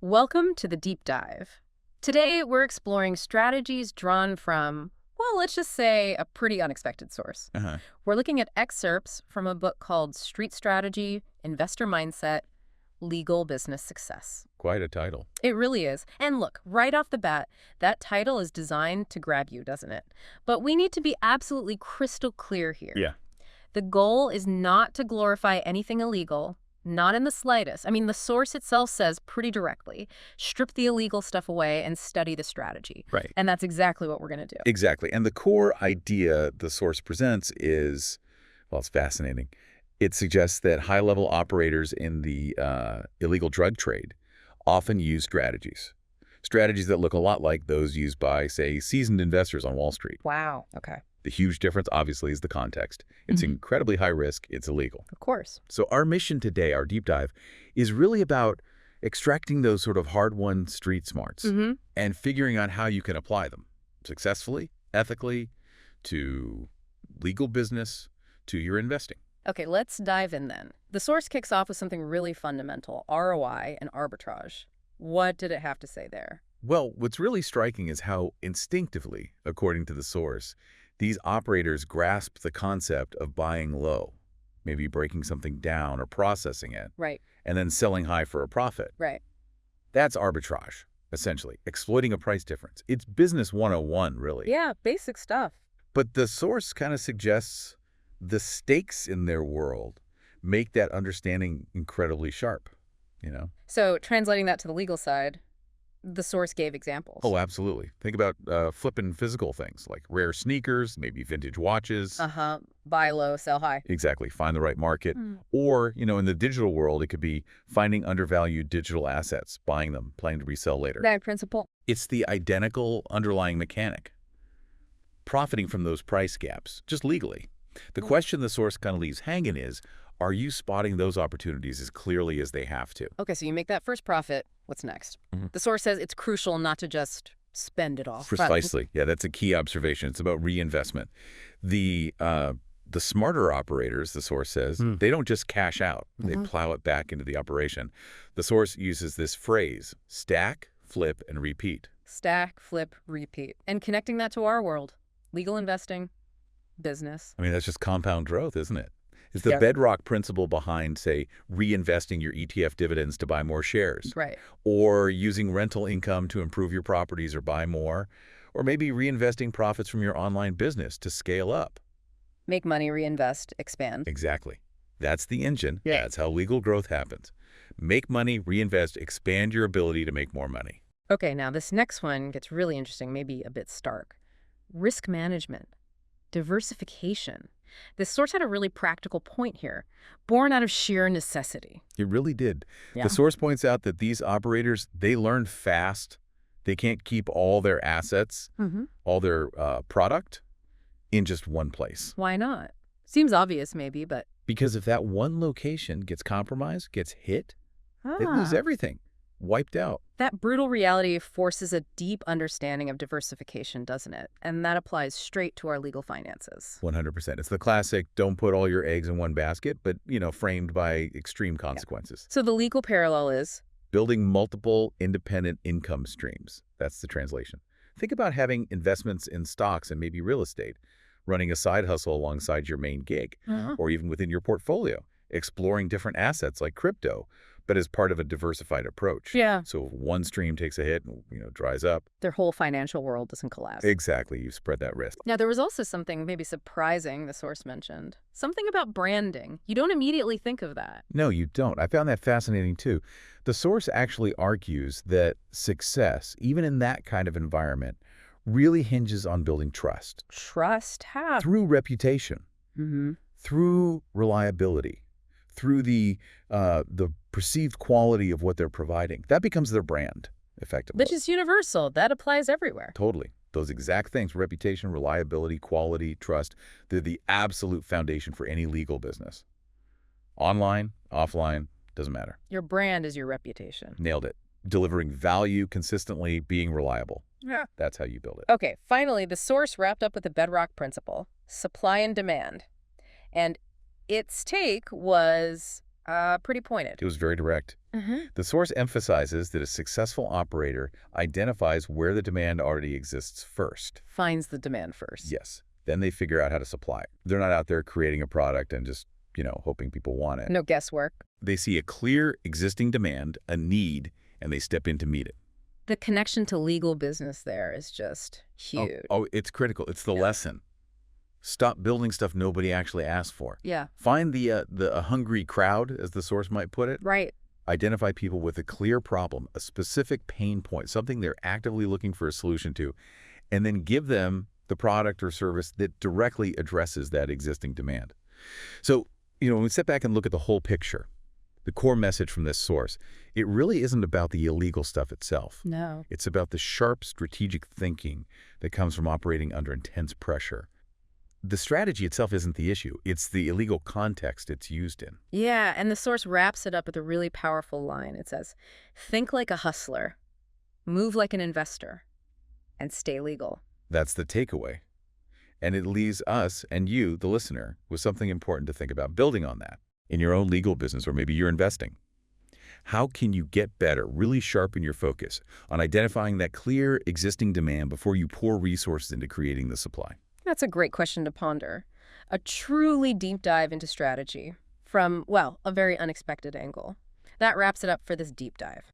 Welcome to the Deep Dive. Today, we're exploring strategies drawn from, well, let's just say a pretty unexpected source. Uh-huh. We're looking at excerpts from a book called Street Strategy, Investor Mindset, Legal Business Success. Quite a title. It really is. And look, right off the bat, that title is designed to grab you, doesn't it? But we need to be absolutely crystal clear here. Yeah. The goal is not to glorify anything illegal, not in the slightest. I mean, the source itself says pretty directly, strip the illegal stuff away and study the strategy. Right. And that's exactly what we're going to do. Exactly. And the core idea the source presents is, well, it's fascinating. It suggests that high-level operators in the illegal drug trade often use strategies that look a lot like those used by, say, seasoned investors on Wall Street. Wow. Okay. The huge difference, obviously, is the context. It's incredibly high risk. It's illegal. Of course. So our mission today, our deep dive, is really about extracting those sort of hard-won street smarts and figuring out how you can apply them successfully, ethically, to legal business, to your investing. Okay, let's dive in then. The source kicks off with something really fundamental, ROI and arbitrage. What did it have to say there? Well, what's really striking is how instinctively, according to the source, these operators grasp the concept of buying low, maybe breaking something down or processing it, Right, and then selling high for a profit. right. That's arbitrage, essentially, exploiting a price difference. It's business 101, really. Yeah, basic stuff. But the source kind of suggests the stakes in their world make that understanding incredibly sharp, you know? So translating that to the legal side, the source gave examples. Oh, absolutely. Think about flipping physical things like rare sneakers, maybe vintage watches. Uh-huh. Buy low, sell high. Exactly. Find the right market. Or, in the digital world, it could be finding undervalued digital assets, buying them, planning to resell later. That principle. It's the identical underlying mechanic. Profiting from those price gaps, just legally. The question the source kind of leaves hanging is, are you spotting those opportunities as clearly as they have to? Okay, so you make that first profit. What's next? The source says it's crucial not to just spend it all. Precisely. Yeah, that's a key observation. It's about reinvestment. The smarter operators, the source says, they don't just cash out. They plow it back into the operation. The source uses this phrase, stack, flip, and repeat. Stack, flip, repeat. And connecting that to our world. Legal investing, business. I mean, that's just compound growth, isn't it? It's the Yeah. bedrock principle behind, say, reinvesting your ETF dividends to buy more shares. Right. Or using rental income to improve your properties or buy more. Or maybe reinvesting profits from your online business to scale up. Make money, reinvest, expand. Exactly. That's the engine. Yeah. That's how legal growth happens. Make money, reinvest, expand your ability to make more money. Okay, now this next one gets really interesting, maybe a bit stark. Risk management, diversification. This source had a really practical point here, born out of sheer necessity. It really did. Yeah. The source points out that these operators, they learn fast. They can't keep all their assets, all their product in just one place. Why not? Seems obvious maybe, but... Because if that one location gets compromised, gets hit, they lose everything, wiped out. That brutal reality forces a deep understanding of diversification, doesn't it? And that applies straight to our legal finances. 100%. It's the classic, don't put all your eggs in one basket, but, framed by extreme consequences. So the legal parallel is... Building multiple independent income streams. That's the translation. Think about having investments in stocks and maybe real estate, running a side hustle alongside your main gig, or even within your portfolio, exploring different assets like crypto, but as part of a diversified approach. Yeah. So if one stream takes a hit and, dries up. Their whole financial world doesn't collapse. Exactly. You spread that risk. Now, there was also something maybe surprising the source mentioned. Something about branding. You don't immediately think of that. No, you don't. I found that fascinating, too. The source actually argues that success, even in that kind of environment, really hinges on building trust. Trust? How? Through reputation, through reliability, through the perceived quality of what they're providing. That becomes their brand, effectively. Which is universal. That applies everywhere. Totally. Those exact things, reputation, reliability, quality, trust, they're the absolute foundation for any legal business. Online, offline, doesn't matter. Your brand is your reputation. Nailed it. Delivering value consistently, being reliable. Yeah. That's how you build it. Okay, finally, the source wrapped up with the bedrock principle, supply and demand. And its take was Pretty pointed. It was very direct. The source emphasizes that a successful operator identifies where the demand already exists first. Finds the demand first. Yes. Then they figure out how to supply it. They're not out there creating a product and just, hoping people want it. No guesswork. They see a clear existing demand, a need, and they step in to meet it. The connection to legal business there is just huge. Oh, it's critical. It's the lesson. Stop building stuff nobody actually asked for. Yeah. Find the hungry crowd, as the source might put it. Right. Identify people with a clear problem, a specific pain point, something they're actively looking for a solution to, and then give them the product or service that directly addresses that existing demand. So, when we step back and look at the whole picture, the core message from this source, it really isn't about the illegal stuff itself. No. It's about the sharp strategic thinking that comes from operating under intense pressure. The strategy itself isn't the issue. It's the illegal context it's used in. Yeah, and the source wraps it up with a really powerful line. It says, think like a hustler, move like an investor, and stay legal. That's the takeaway. And it leaves us and you, the listener, with something important to think about building on that in your own legal business, or maybe you're investing. How can you get better, really sharpen your focus on identifying that clear existing demand before you pour resources into creating the supply? That's a great question to ponder. A truly deep dive into strategy from, well, a very unexpected angle. That wraps it up for this deep dive.